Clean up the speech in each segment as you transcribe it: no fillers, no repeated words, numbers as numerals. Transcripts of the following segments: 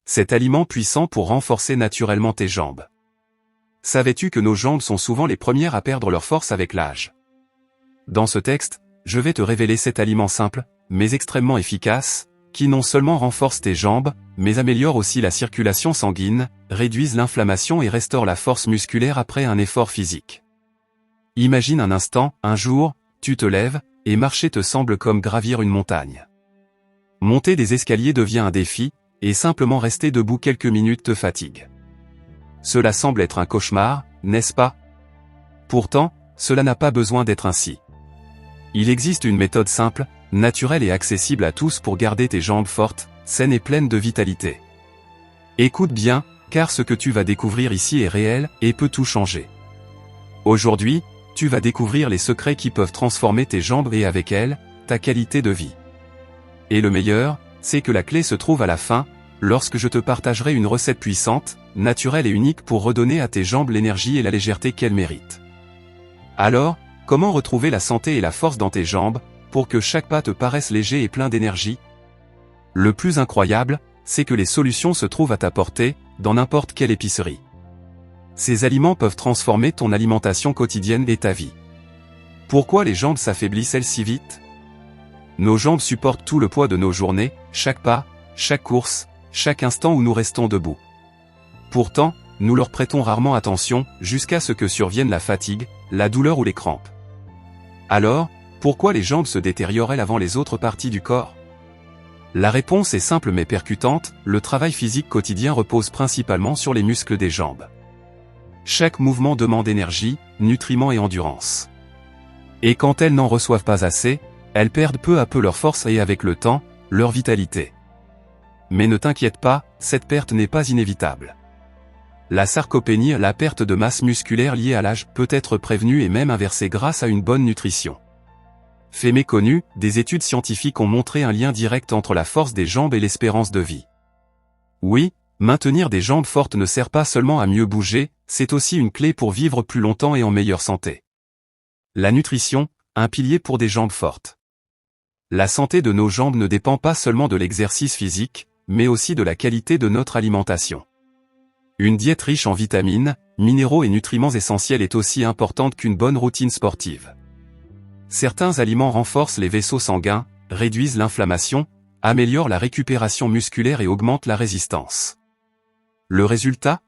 Cet aliment puissant pour renforcer naturellement tes jambes. Savais-tu que nos jambes sont souvent les premières à perdre leur force avec l'âge? Dans ce texte, je vais te révéler cet aliment simple, mais extrêmement efficace, qui non seulement renforce tes jambes, mais améliore aussi la circulation sanguine, réduise l'inflammation et restaure la force musculaire après un effort physique. Imagine un instant, un jour, tu te lèves, et marcher te semble comme gravir une montagne. Monter des escaliers devient un défi, et simplement rester debout quelques minutes te fatigue. Cela semble être un cauchemar, n'est-ce pas? Pourtant, cela n'a pas besoin d'être ainsi. Il existe une méthode simple, naturelle et accessible à tous pour garder tes jambes fortes, saines et pleines de vitalité. Écoute bien, car ce que tu vas découvrir ici est réel, et peut tout changer. Aujourd'hui, tu vas découvrir les secrets qui peuvent transformer tes jambes et avec elles, ta qualité de vie. Et le meilleur, c'est que la clé se trouve à la fin, lorsque je te partagerai une recette puissante, naturelle et unique pour redonner à tes jambes l'énergie et la légèreté qu'elles méritent. Alors, comment retrouver la santé et la force dans tes jambes, pour que chaque pas te paraisse léger et plein d'énergie? Le plus incroyable, c'est que les solutions se trouvent à ta portée, dans n'importe quelle épicerie. Ces aliments peuvent transformer ton alimentation quotidienne et ta vie. Pourquoi les jambes s'affaiblissent-elles si vite? Nos jambes supportent tout le poids de nos journées, chaque pas, chaque course, chaque instant où nous restons debout. Pourtant, nous leur prêtons rarement attention, jusqu'à ce que survienne la fatigue, la douleur ou les crampes. Alors, pourquoi les jambes se détériorent-elles avant les autres parties du corps? La réponse est simple mais percutante, le travail physique quotidien repose principalement sur les muscles des jambes. Chaque mouvement demande énergie, nutriments et endurance. Et quand elles n'en reçoivent pas assez, elles perdent peu à peu leur force et avec le temps, leur vitalité. Mais ne t'inquiète pas, cette perte n'est pas inévitable. La sarcopénie, la perte de masse musculaire liée à l'âge, peut être prévenue et même inversée grâce à une bonne nutrition. Fait méconnu, des études scientifiques ont montré un lien direct entre la force des jambes et l'espérance de vie. Oui, maintenir des jambes fortes ne sert pas seulement à mieux bouger, c'est aussi une clé pour vivre plus longtemps et en meilleure santé. La nutrition, un pilier pour des jambes fortes. La santé de nos jambes ne dépend pas seulement de l'exercice physique, mais aussi de la qualité de notre alimentation. Une diète riche en vitamines, minéraux et nutriments essentiels est aussi importante qu'une bonne routine sportive. Certains aliments renforcent les vaisseaux sanguins, réduisent l'inflammation, améliorent la récupération musculaire et augmentent la résistance. Le résultat?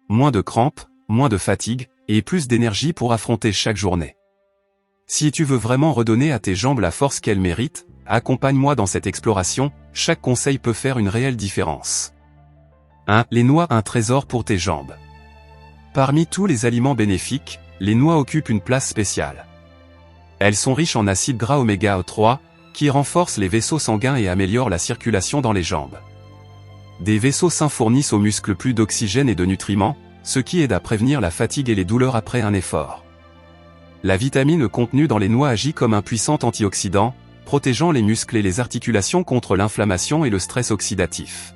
Moins de crampes, moins de fatigue, et plus d'énergie pour affronter chaque journée. Si tu veux vraiment redonner à tes jambes la force qu'elles méritent, accompagne-moi dans cette exploration, chaque conseil peut faire une réelle différence. 1. Les noix, un trésor pour tes jambes. Parmi tous les aliments bénéfiques, les noix occupent une place spéciale. Elles sont riches en acides gras oméga 3, qui renforcent les vaisseaux sanguins et améliorent la circulation dans les jambes. Des vaisseaux sains fournissent aux muscles plus d'oxygène et de nutriments, ce qui aide à prévenir la fatigue et les douleurs après un effort. La vitamine contenue dans les noix agit comme un puissant antioxydant, protégeant les muscles et les articulations contre l'inflammation et le stress oxydatif.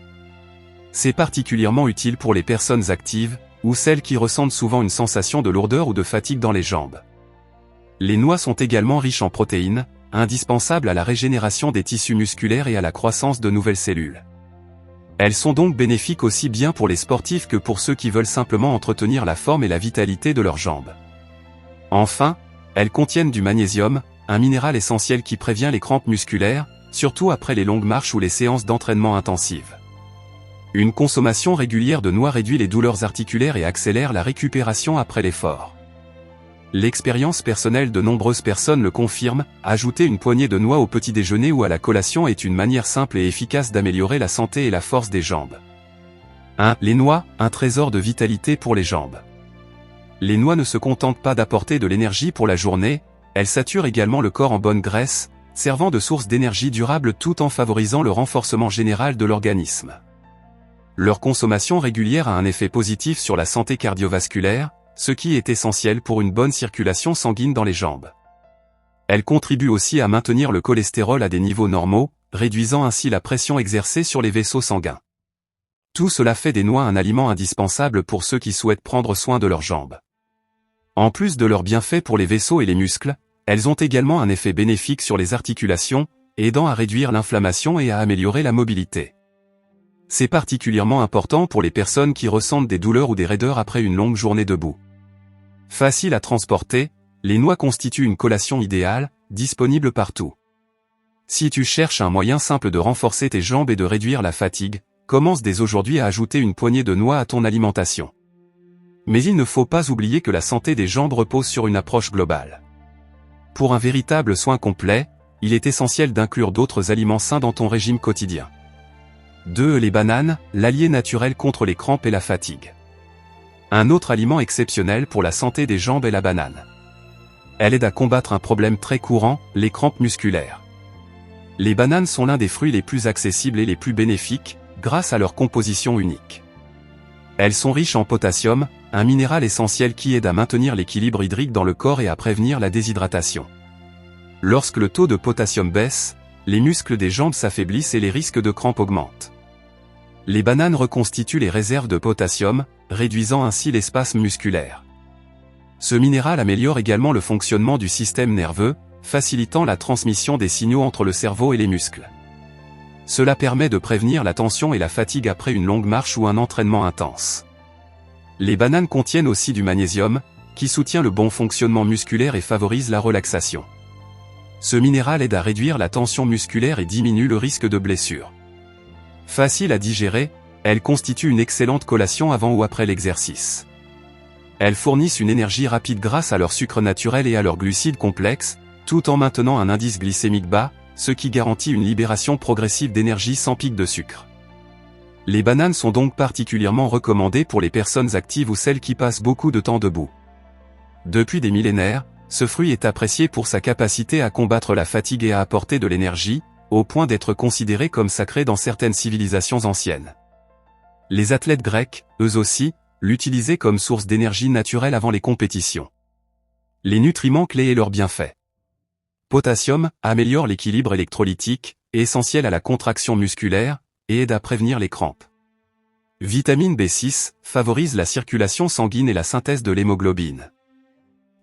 C'est particulièrement utile pour les personnes actives, ou celles qui ressentent souvent une sensation de lourdeur ou de fatigue dans les jambes. Les noix sont également riches en protéines, indispensables à la régénération des tissus musculaires et à la croissance de nouvelles cellules. Elles sont donc bénéfiques aussi bien pour les sportifs que pour ceux qui veulent simplement entretenir la forme et la vitalité de leurs jambes. Enfin, elles contiennent du magnésium, un minéral essentiel qui prévient les crampes musculaires, surtout après les longues marches ou les séances d'entraînement intensives. Une consommation régulière de noix réduit les douleurs articulaires et accélère la récupération après l'effort. L'expérience personnelle de nombreuses personnes le confirme, ajouter une poignée de noix au petit déjeuner ou à la collation est une manière simple et efficace d'améliorer la santé et la force des jambes. 1. Les noix, un trésor de vitalité pour les jambes. Les noix ne se contentent pas d'apporter de l'énergie pour la journée, elles saturent également le corps en bonne graisse, servant de source d'énergie durable tout en favorisant le renforcement général de l'organisme. Leur consommation régulière a un effet positif sur la santé cardiovasculaire, ce qui est essentiel pour une bonne circulation sanguine dans les jambes. Elles contribuent aussi à maintenir le cholestérol à des niveaux normaux, réduisant ainsi la pression exercée sur les vaisseaux sanguins. Tout cela fait des noix un aliment indispensable pour ceux qui souhaitent prendre soin de leurs jambes. En plus de leurs bienfaits pour les vaisseaux et les muscles, elles ont également un effet bénéfique sur les articulations, aidant à réduire l'inflammation et à améliorer la mobilité. C'est particulièrement important pour les personnes qui ressentent des douleurs ou des raideurs après une longue journée debout. Facile à transporter, les noix constituent une collation idéale, disponible partout. Si tu cherches un moyen simple de renforcer tes jambes et de réduire la fatigue, commence dès aujourd'hui à ajouter une poignée de noix à ton alimentation. Mais il ne faut pas oublier que la santé des jambes repose sur une approche globale. Pour un véritable soin complet, il est essentiel d'inclure d'autres aliments sains dans ton régime quotidien. 2. Les bananes, l'allié naturel contre les crampes et la fatigue. Un autre aliment exceptionnel pour la santé des jambes est la banane. Elle aide à combattre un problème très courant, les crampes musculaires. Les bananes sont l'un des fruits les plus accessibles et les plus bénéfiques, grâce à leur composition unique. Elles sont riches en potassium, un minéral essentiel qui aide à maintenir l'équilibre hydrique dans le corps et à prévenir la déshydratation. Lorsque le taux de potassium baisse, les muscles des jambes s'affaiblissent et les risques de crampes augmentent. Les bananes reconstituent les réserves de potassium, réduisant ainsi les spasmes musculaires. Ce minéral améliore également le fonctionnement du système nerveux, facilitant la transmission des signaux entre le cerveau et les muscles. Cela permet de prévenir la tension et la fatigue après une longue marche ou un entraînement intense. Les bananes contiennent aussi du magnésium, qui soutient le bon fonctionnement musculaire et favorise la relaxation. Ce minéral aide à réduire la tension musculaire et diminue le risque de blessure. Facile à digérer, elles constituent une excellente collation avant ou après l'exercice. Elles fournissent une énergie rapide grâce à leur sucre naturel et à leurs glucides complexes, tout en maintenant un indice glycémique bas, ce qui garantit une libération progressive d'énergie sans pic de sucre. Les bananes sont donc particulièrement recommandées pour les personnes actives ou celles qui passent beaucoup de temps debout. Depuis des millénaires, ce fruit est apprécié pour sa capacité à combattre la fatigue et à apporter de l'énergie, au point d'être considéré comme sacré dans certaines civilisations anciennes. Les athlètes grecs, eux aussi, l'utilisaient comme source d'énergie naturelle avant les compétitions. Les nutriments clés et leurs bienfaits. Potassium améliore l'équilibre électrolytique, est essentiel à la contraction musculaire, et aide à prévenir les crampes. Vitamine B6 favorise la circulation sanguine et la synthèse de l'hémoglobine.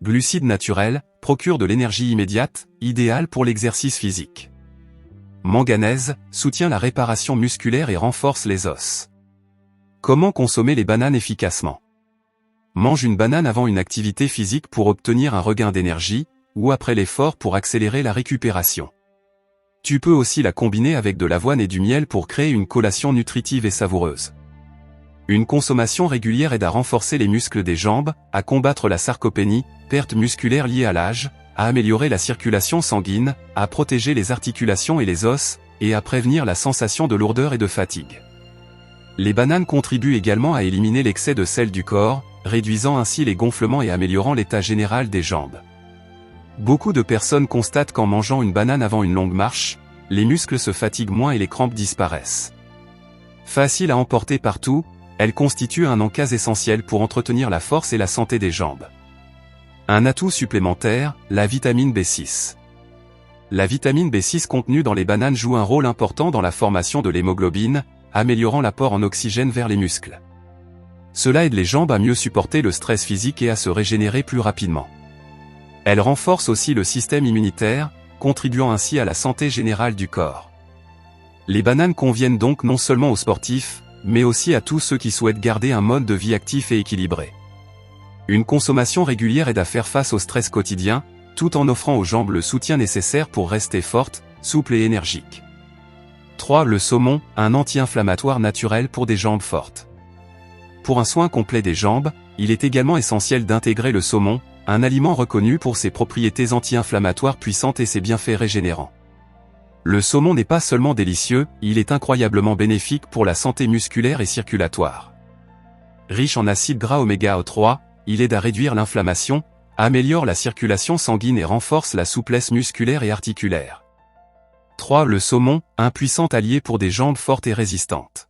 Glucides naturels procurent de l'énergie immédiate, idéale pour l'exercice physique. Manganèse soutient la réparation musculaire et renforce les os. Comment consommer les bananes efficacement? Mange une banane avant une activité physique pour obtenir un regain d'énergie, ou après l'effort pour accélérer la récupération. Tu peux aussi la combiner avec de l'avoine et du miel pour créer une collation nutritive et savoureuse. Une consommation régulière aide à renforcer les muscles des jambes, à combattre la sarcopénie, perte musculaire liée à l'âge, à améliorer la circulation sanguine, à protéger les articulations et les os, et à prévenir la sensation de lourdeur et de fatigue. Les bananes contribuent également à éliminer l'excès de sel du corps, réduisant ainsi les gonflements et améliorant l'état général des jambes. Beaucoup de personnes constatent qu'en mangeant une banane avant une longue marche, les muscles se fatiguent moins et les crampes disparaissent. Facile à emporter partout, elle constitue un encas essentiel pour entretenir la force et la santé des jambes. Un atout supplémentaire, la vitamine B6. La vitamine B6 contenue dans les bananes joue un rôle important dans la formation de l'hémoglobine, améliorant l'apport en oxygène vers les muscles. Cela aide les jambes à mieux supporter le stress physique et à se régénérer plus rapidement. Elle renforce aussi le système immunitaire, contribuant ainsi à la santé générale du corps. Les bananes conviennent donc non seulement aux sportifs, mais aussi à tous ceux qui souhaitent garder un mode de vie actif et équilibré. Une consommation régulière aide à faire face au stress quotidien, tout en offrant aux jambes le soutien nécessaire pour rester fortes, souples et énergiques. 3. Le saumon, un anti-inflammatoire naturel pour des jambes fortes. Pour un soin complet des jambes, il est également essentiel d'intégrer le saumon, un aliment reconnu pour ses propriétés anti-inflammatoires puissantes et ses bienfaits régénérants. Le saumon n'est pas seulement délicieux, il est incroyablement bénéfique pour la santé musculaire et circulatoire. Riche en acides gras oméga 3, il aide à réduire l'inflammation, améliore la circulation sanguine et renforce la souplesse musculaire et articulaire. 3. Le saumon, un puissant allié pour des jambes fortes et résistantes.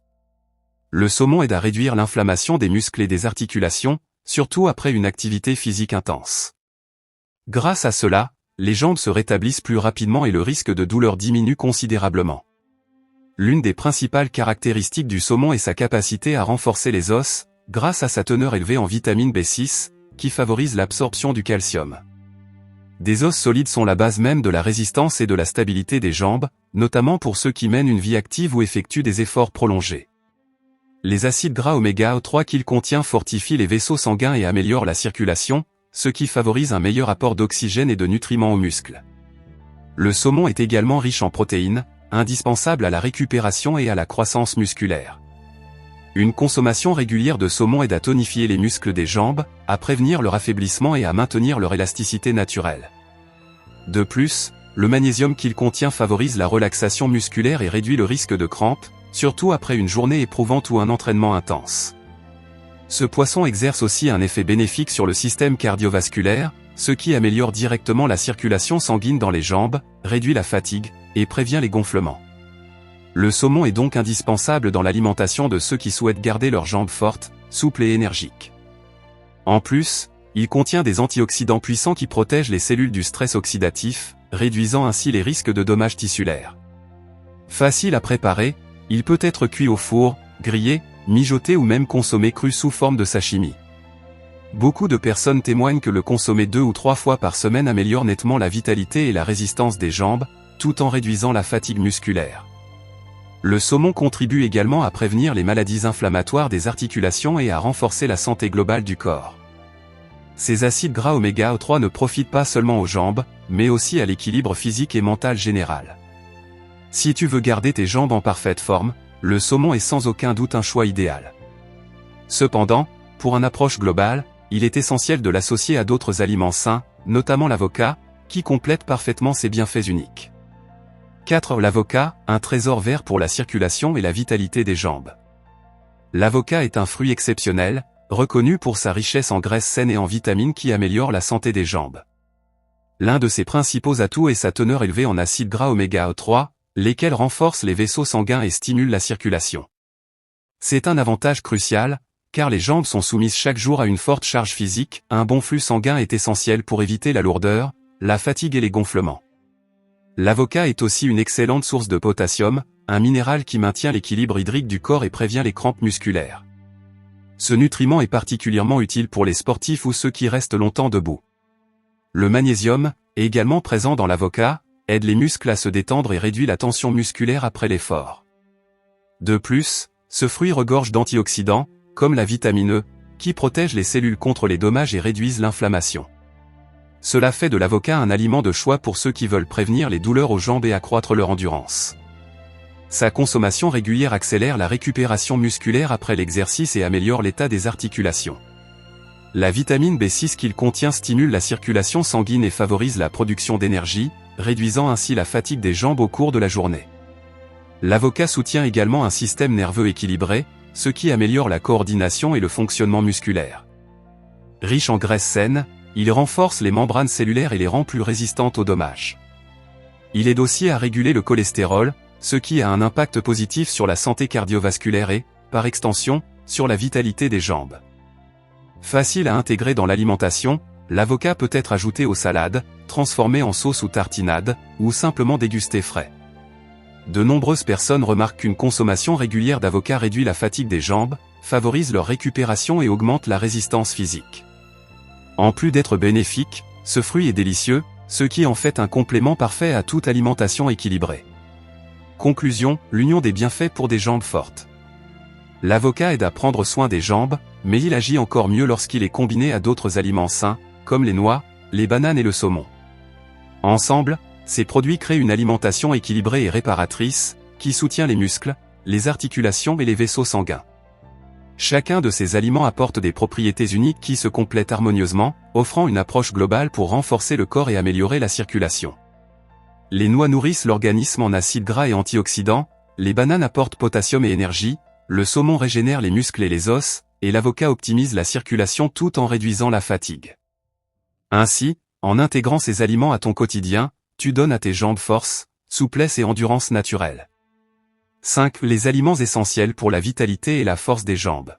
Le saumon aide à réduire l'inflammation des muscles et des articulations, surtout après une activité physique intense. Grâce à cela, les jambes se rétablissent plus rapidement et le risque de douleur diminue considérablement. L'une des principales caractéristiques du saumon est sa capacité à renforcer les os, grâce à sa teneur élevée en vitamine B6, qui favorise l'absorption du calcium. Des os solides sont la base même de la résistance et de la stabilité des jambes, notamment pour ceux qui mènent une vie active ou effectuent des efforts prolongés. Les acides gras oméga 3 qu'il contient fortifient les vaisseaux sanguins et améliorent la circulation, ce qui favorise un meilleur apport d'oxygène et de nutriments aux muscles. Le saumon est également riche en protéines, indispensables à la récupération et à la croissance musculaire. Une consommation régulière de saumon aide à tonifier les muscles des jambes, à prévenir leur affaiblissement et à maintenir leur élasticité naturelle. De plus, le magnésium qu'il contient favorise la relaxation musculaire et réduit le risque de crampes, surtout après une journée éprouvante ou un entraînement intense. Ce poisson exerce aussi un effet bénéfique sur le système cardiovasculaire, ce qui améliore directement la circulation sanguine dans les jambes, réduit la fatigue, et prévient les gonflements. Le saumon est donc indispensable dans l'alimentation de ceux qui souhaitent garder leurs jambes fortes, souples et énergiques. En plus, il contient des antioxydants puissants qui protègent les cellules du stress oxydatif, réduisant ainsi les risques de dommages tissulaires. Facile à préparer, il peut être cuit au four, grillé, mijoté ou même consommé cru sous forme de sashimi. Beaucoup de personnes témoignent que le consommer 2 ou 3 fois par semaine améliore nettement la vitalité et la résistance des jambes, tout en réduisant la fatigue musculaire. Le saumon contribue également à prévenir les maladies inflammatoires des articulations et à renforcer la santé globale du corps. Ces acides gras oméga 3 ne profitent pas seulement aux jambes, mais aussi à l'équilibre physique et mental général. Si tu veux garder tes jambes en parfaite forme, le saumon est sans aucun doute un choix idéal. Cependant, pour une approche globale, il est essentiel de l'associer à d'autres aliments sains, notamment l'avocat, qui complète parfaitement ses bienfaits uniques. 4. L'avocat, un trésor vert pour la circulation et la vitalité des jambes. L'avocat est un fruit exceptionnel, reconnu pour sa richesse en graisses saines et en vitamines qui améliorent la santé des jambes. L'un de ses principaux atouts est sa teneur élevée en acides gras oméga 3, lesquels renforcent les vaisseaux sanguins et stimulent la circulation. C'est un avantage crucial, car les jambes sont soumises chaque jour à une forte charge physique, un bon flux sanguin est essentiel pour éviter la lourdeur, la fatigue et les gonflements. L'avocat est aussi une excellente source de potassium, un minéral qui maintient l'équilibre hydrique du corps et prévient les crampes musculaires. Ce nutriment est particulièrement utile pour les sportifs ou ceux qui restent longtemps debout. Le magnésium, également présent dans l'avocat, aide les muscles à se détendre et réduit la tension musculaire après l'effort. De plus, ce fruit regorge d'antioxydants, comme la vitamine E, qui protège les cellules contre les dommages et réduisent l'inflammation. Cela fait de l'avocat un aliment de choix pour ceux qui veulent prévenir les douleurs aux jambes et accroître leur endurance. Sa consommation régulière accélère la récupération musculaire après l'exercice et améliore l'état des articulations. La vitamine B6 qu'il contient stimule la circulation sanguine et favorise la production d'énergie, réduisant ainsi la fatigue des jambes au cours de la journée. L'avocat soutient également un système nerveux équilibré, ce qui améliore la coordination et le fonctionnement musculaire. Riche en graisses saines, il renforce les membranes cellulaires et les rend plus résistantes aux dommages. Il aide aussi à réguler le cholestérol, ce qui a un impact positif sur la santé cardiovasculaire et, par extension, sur la vitalité des jambes. Facile à intégrer dans l'alimentation, l'avocat peut être ajouté aux salades, transformé en sauce ou tartinade, ou simplement dégusté frais. De nombreuses personnes remarquent qu'une consommation régulière d'avocat réduit la fatigue des jambes, favorise leur récupération et augmente la résistance physique. En plus d'être bénéfique, ce fruit est délicieux, ce qui en fait un complément parfait à toute alimentation équilibrée. Conclusion, l'union des bienfaits pour des jambes fortes. L'avocat aide à prendre soin des jambes, mais il agit encore mieux lorsqu'il est combiné à d'autres aliments sains, comme les noix, les bananes et le saumon. Ensemble, ces produits créent une alimentation équilibrée et réparatrice, qui soutient les muscles, les articulations et les vaisseaux sanguins. Chacun de ces aliments apporte des propriétés uniques qui se complètent harmonieusement, offrant une approche globale pour renforcer le corps et améliorer la circulation. Les noix nourrissent l'organisme en acides gras et antioxydants, les bananes apportent potassium et énergie, le saumon régénère les muscles et les os, et l'avocat optimise la circulation tout en réduisant la fatigue. Ainsi, en intégrant ces aliments à ton quotidien, tu donnes à tes jambes force, souplesse et endurance naturelle. 5. Les aliments essentiels pour la vitalité et la force des jambes.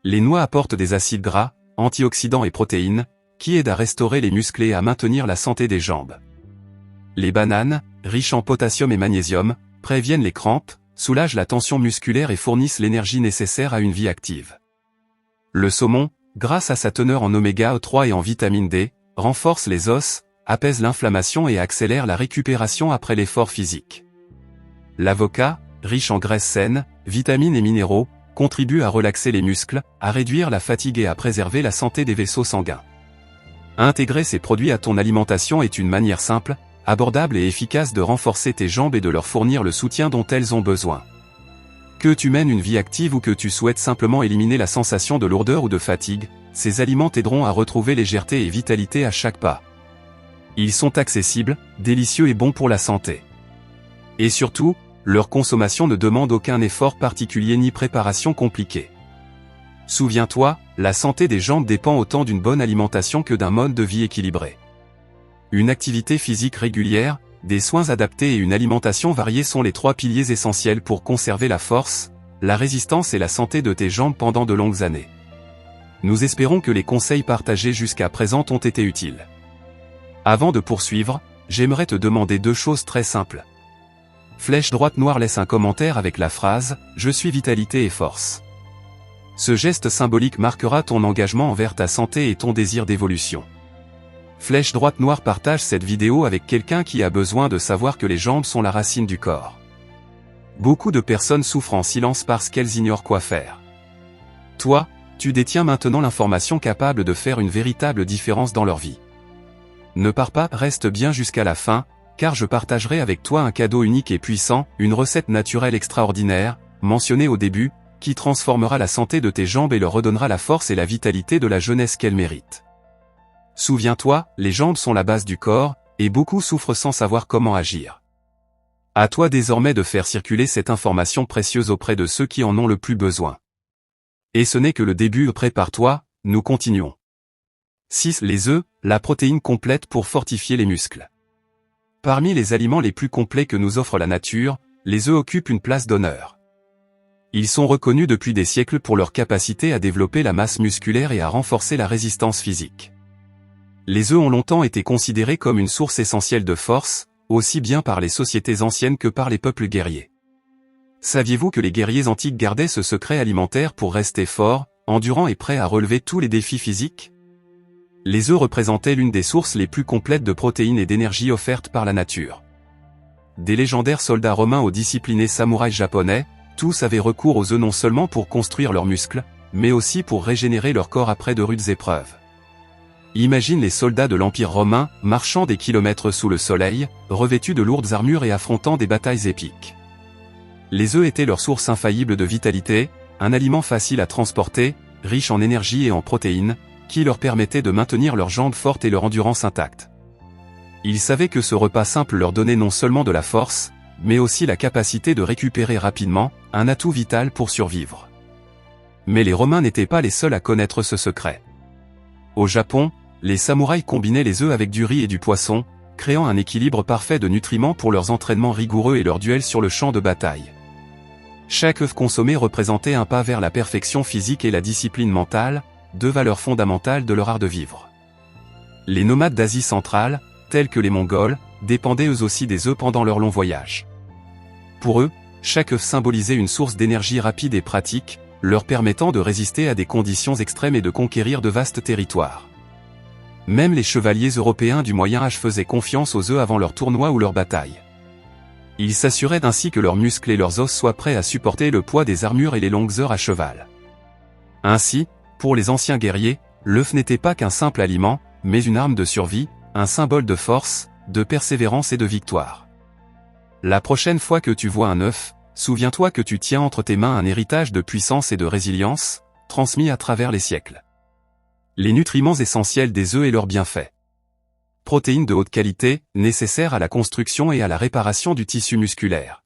Les noix apportent des acides gras, antioxydants et protéines, qui aident à restaurer les muscles et à maintenir la santé des jambes. Les bananes, riches en potassium et magnésium, préviennent les crampes, soulagent la tension musculaire et fournissent l'énergie nécessaire à une vie active. Le saumon, grâce à sa teneur en oméga 3 et en vitamine D, renforce les os, apaise l'inflammation et accélère la récupération après l'effort physique. L'avocat, riche en graisses saines, vitamines et minéraux, contribuent à relaxer les muscles, à réduire la fatigue et à préserver la santé des vaisseaux sanguins. Intégrer ces produits à ton alimentation est une manière simple, abordable et efficace de renforcer tes jambes et de leur fournir le soutien dont elles ont besoin. Que tu mènes une vie active ou que tu souhaites simplement éliminer la sensation de lourdeur ou de fatigue, ces aliments t'aideront à retrouver légèreté et vitalité à chaque pas. Ils sont accessibles, délicieux et bons pour la santé. Et surtout, leur consommation ne demande aucun effort particulier ni préparation compliquée. Souviens-toi, la santé des jambes dépend autant d'une bonne alimentation que d'un mode de vie équilibré. Une activité physique régulière, des soins adaptés et une alimentation variée sont les 3 piliers essentiels pour conserver la force, la résistance et la santé de tes jambes pendant de longues années. Nous espérons que les conseils partagés jusqu'à présent t'ont été utiles. Avant de poursuivre, j'aimerais te demander 2 choses très simples. Flèche droite noire laisse un commentaire avec la phrase « Je suis vitalité et force ». Ce geste symbolique marquera ton engagement envers ta santé et ton désir d'évolution. Flèche droite noire partage cette vidéo avec quelqu'un qui a besoin de savoir que les jambes sont la racine du corps. Beaucoup de personnes souffrent en silence parce qu'elles ignorent quoi faire. Toi, tu détiens maintenant l'information capable de faire une véritable différence dans leur vie. Ne pars pas, reste bien jusqu'à la fin, car je partagerai avec toi un cadeau unique et puissant, une recette naturelle extraordinaire, mentionnée au début, qui transformera la santé de tes jambes et leur redonnera la force et la vitalité de la jeunesse qu'elles méritent. Souviens-toi, les jambes sont la base du corps, et beaucoup souffrent sans savoir comment agir. À toi désormais de faire circuler cette information précieuse auprès de ceux qui en ont le plus besoin. Et ce n'est que le début, prépare-toi, nous continuons. 6. Les œufs, la protéine complète pour fortifier les muscles. Parmi les aliments les plus complets que nous offre la nature, les œufs occupent une place d'honneur. Ils sont reconnus depuis des siècles pour leur capacité à développer la masse musculaire et à renforcer la résistance physique. Les œufs ont longtemps été considérés comme une source essentielle de force, aussi bien par les sociétés anciennes que par les peuples guerriers. Saviez-vous que les guerriers antiques gardaient ce secret alimentaire pour rester forts, endurants et prêts à relever tous les défis physiques? Les œufs représentaient l'une des sources les plus complètes de protéines et d'énergie offertes par la nature. Des légendaires soldats romains aux disciplinés samouraïs japonais, tous avaient recours aux œufs non seulement pour construire leurs muscles, mais aussi pour régénérer leur corps après de rudes épreuves. Imagine les soldats de l'Empire romain, marchant des kilomètres sous le soleil, revêtus de lourdes armures et affrontant des batailles épiques. Les œufs étaient leur source infaillible de vitalité, un aliment facile à transporter, riche en énergie et en protéines, qui leur permettait de maintenir leurs jambes fortes et leur endurance intacte. Ils savaient que ce repas simple leur donnait non seulement de la force, mais aussi la capacité de récupérer rapidement, un atout vital pour survivre. Mais les Romains n'étaient pas les seuls à connaître ce secret. Au Japon, les samouraïs combinaient les œufs avec du riz et du poisson, créant un équilibre parfait de nutriments pour leurs entraînements rigoureux et leurs duels sur le champ de bataille. Chaque œuf consommé représentait un pas vers la perfection physique et la discipline mentale, 2 valeurs fondamentales de leur art de vivre. Les nomades d'Asie centrale, tels que les Mongols, dépendaient eux aussi des œufs pendant leur long voyage. Pour eux, chaque œuf symbolisait une source d'énergie rapide et pratique, leur permettant de résister à des conditions extrêmes et de conquérir de vastes territoires. Même les chevaliers européens du Moyen Âge faisaient confiance aux œufs avant leur tournoi ou leur bataille. Ils s'assuraient ainsi que leurs muscles et leurs os soient prêts à supporter le poids des armures et les longues heures à cheval. Ainsi, pour les anciens guerriers, l'œuf n'était pas qu'un simple aliment, mais une arme de survie, un symbole de force, de persévérance et de victoire. La prochaine fois que tu vois un œuf, souviens-toi que tu tiens entre tes mains un héritage de puissance et de résilience, transmis à travers les siècles. Les nutriments essentiels des œufs et leurs bienfaits. Protéines de haute qualité, nécessaires à la construction et à la réparation du tissu musculaire.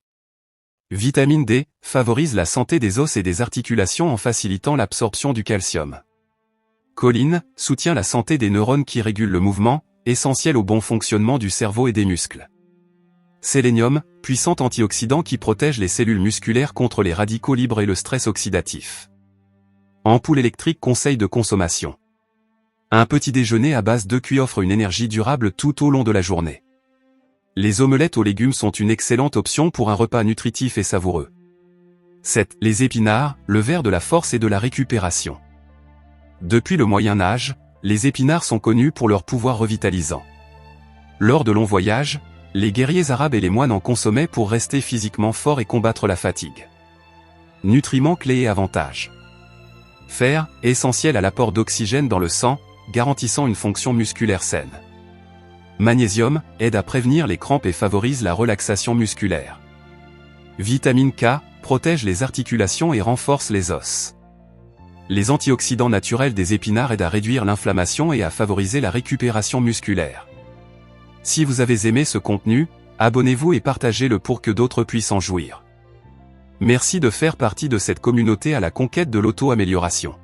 Vitamine D, favorise la santé des os et des articulations en facilitant l'absorption du calcium. Choline, soutient la santé des neurones qui régulent le mouvement, essentiel au bon fonctionnement du cerveau et des muscles. Sélénium, puissant antioxydant qui protège les cellules musculaires contre les radicaux libres et le stress oxydatif. Ampoule électrique, conseil de consommation. Un petit déjeuner à base d'œufs cuits offre une énergie durable tout au long de la journée. Les omelettes aux légumes sont une excellente option pour un repas nutritif et savoureux. 7. Les épinards, le ver de la force et de la récupération. Depuis le Moyen Âge, les épinards sont connus pour leur pouvoir revitalisant. Lors de longs voyages, les guerriers arabes et les moines en consommaient pour rester physiquement forts et combattre la fatigue. Nutriments clés et avantages. Fer, essentiel à l'apport d'oxygène dans le sang, garantissant une fonction musculaire saine. Magnésium, aide à prévenir les crampes et favorise la relaxation musculaire. Vitamine K, protège les articulations et renforce les os. Les antioxydants naturels des épinards aident à réduire l'inflammation et à favoriser la récupération musculaire. Si vous avez aimé ce contenu, abonnez-vous et partagez-le pour que d'autres puissent en jouir. Merci de faire partie de cette communauté à la conquête de l'auto-amélioration.